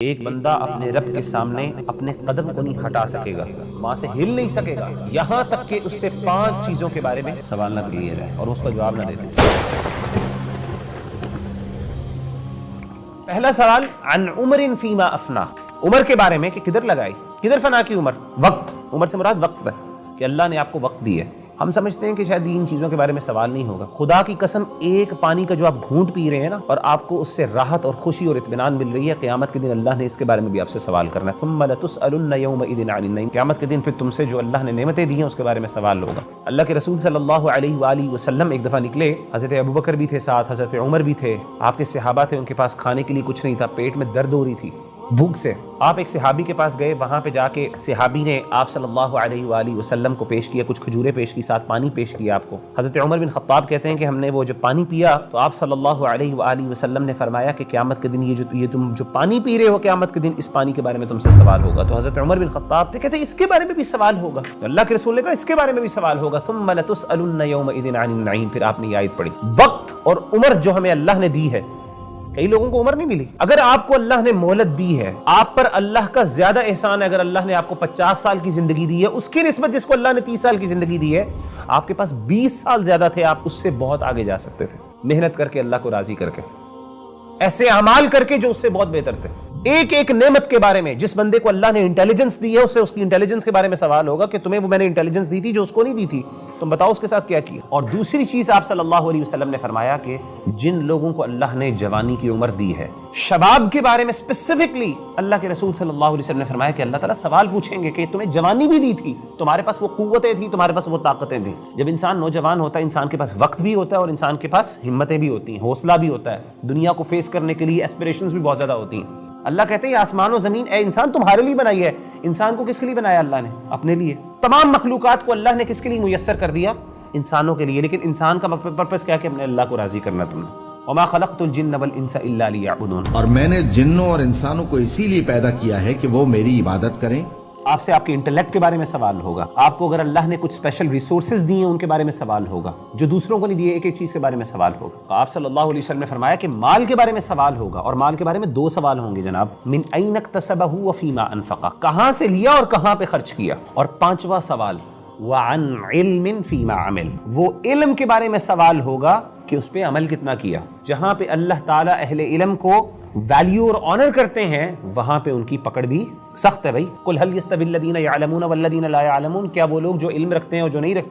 ایک بندہ اپنے رب کے سامنے اپنے قدم کو نہیں ہٹا سکے گا، وہاں سے ہل نہیں سکے گا یہاں تک کہ اس سے 5 چیزوں کے بارے میں سوال نہ کیا جائے اور اس کا جواب نہ دے دے۔ پہلا سوال عن عمر فیما افنا، عمر کے بارے میں کہ کدھر لگائی، کدھر فنا کی عمر، وقت، عمر سے مراد وقت ہے کہ اللہ نے آپ کو وقت دی ہے۔ ہم سمجھتے ہیں کہ شاید ان چیزوں کے بارے میں سوال نہیں ہوگا، خدا کی قسم ایک پانی کا جو آپ گھونٹ پی رہے ہیں نا اور آپ کو اس سے راحت اور خوشی اور اطمینان مل رہی ہے، قیامت کے دن اللہ نے اس کے بارے میں بھی آپ سے سوال کرنا ہے۔ ثم لتسألن یومئذ عن النعیم، قیامت کے دن پھر تم سے جو اللہ نے نعمتیں دی ہیں اس کے بارے میں سوال ہوگا۔ اللہ کے رسول صلی اللہ علیہ وآلہ وسلم ایک دفعہ نکلے، حضرت ابوبکر بھی تھے ساتھ، حضرت عمر بھی تھے، آپ کے صحابہ تھے، ان کے پاس کھانے کے لیے کچھ نہیں تھا، پیٹ میں درد ہو رہی تھی بھوک سے۔ آپ ایک صحابی کے پاس گئے، وہاں پہ جا کے صحابی نے آپ صلی اللہ علیہ وآلہ وسلم کو پیش کیا، کچھ کھجوریں پیش کی، ساتھ پانی پیش کیا آپ کو۔ حضرت عمر بن خطاب کہتے ہیں کہ ہم نے وہ جب پانی پیا تو آپ صلی اللہ علیہ وآلہ وسلم نے فرمایا کہ قیامت کے دن یہ تم جو پانی پی رہے ہو، قیامت کے دن اس پانی کے بارے میں تم سے سوال ہوگا۔ تو حضرت عمر بن خطاب تھے، کہتے ہیں اس کے بارے میں بھی سوال ہوگا۔ تو اللہ کے رسول نے کہا اس کے بارے میں بھی سوال ہوگا۔ ثم لتسألن یومئذ عن النعیم، پھر آپ نے یہ آیت پڑھی۔ وقت اور عمر جو ہمیں اللہ نے دی ہے، کئی لوگوں کو عمر نہیں ملی، اگر آپ کو اللہ نے مہلت دی ہے، آپ پر اللہ کا زیادہ احسان ہے۔ اگر اللہ نے آپ کو 50 سال کی زندگی دی ہے، اس کی نسبت جس کو اللہ نے 30 سال کی زندگی دی ہے، آپ کے پاس 20 سال زیادہ تھے، آپ اس سے بہت آگے جا سکتے تھے، محنت کر کے، اللہ کو راضی کر کے، ایسے اعمال کر کے جو اس سے بہت بہتر تھے۔ ایک ایک نعمت کے بارے میں، جس بندے کو اللہ نے انٹیلیجنس دی ہے، اس سے اس کی انٹیلیجنس کے بارے میں سوال ہوگا کہ تمہیں وہ میں نے انٹیلیجنس دی تھی جو اس کو نہیں دی تھی، تم بتاؤ اس کے ساتھ کیا کیا۔ اور دوسری چیز آپ صلی اللہ علیہ وسلم نے فرمایا کہ جن لوگوں کو اللہ نے جوانی کی عمر دی ہے، شباب کے بارے میں اسپیسیفکلی اللہ کے رسول صلی اللہ علیہ وسلم نے فرمایا کہ اللہ تعالیٰ سوال پوچھیں گے کہ تمہیں جوانی بھی دی تھی، تمہارے پاس وہ قوتیں تھیں، تمہارے پاس وہ طاقتیں تھیں۔ جب انسان نوجوان ہوتا ہے، انسان کے پاس وقت بھی ہوتا ہے اور انسان کے پاس ہمتیں بھی ہوتی ہیں، حوصلہ بھی ہوتا ہے، دنیا کو فیس کرنے کے لیے ایسپریشنز بھی بہت زیادہ ہوتی ہیں۔ اللہ کہتے ہیں یہ آسمان و زمین اے انسان تمہارے لیے بنائی ہے۔ انسان کو کس کے لیے بنایا اللہ نے؟ اپنے لیے۔ تمام مخلوقات کو اللہ نے کس کے لیے میسر کر دیا؟ انسانوں کے لیے۔ لیکن انسان کا پرپس کیا کہ اپنے اللہ کو راضی کرنا تم نے۔ وما خلقت الجن والانس الا ليعبدون، اور میں نے جنوں اور انسانوں کو اسی لیے پیدا کیا ہے کہ وہ میری عبادت کریں۔ آپ سے آپ کے انٹلیکٹ کے بارے میں سوال ہوگا، آپ کو اگر اللہ نے کچھ اسپیشل ریسورسز دیے ہیں ان کے بارے میں سوال ہوگا، جو دوسروں کو نہیں دیے، ایک ایک چیز کے بارے میں سوال ہوگا۔ آپ صلی اللہ علیہ وسلم نے فرمایا کہ مال کے بارے میں سوال ہوگا، اور مال کے بارے میں 2 سوال ہوں گے جناب، من این اکتسبہ وفیما انفقہ، کہاں سے لیا اور کہاں پہ خرچ کیا۔ اور 5واں سوال وعن علم فیما عمل، وہ علم کے بارے میں سوال ہوگا کہ اس پہ عمل کتنا کیا۔ جہاں پہ اللہ تعالیٰ اہل علم کو ویلیو اور آنر کرتے ہیں، وہاں پہ ان کی پکڑ بھی سخت ہے۔ بھائی قل هل يستوي الذين يعلمون والذين لا يعلمون، کیا وہ لوگ جو علم رکھتے ہیں اور جو نہیں رکھتے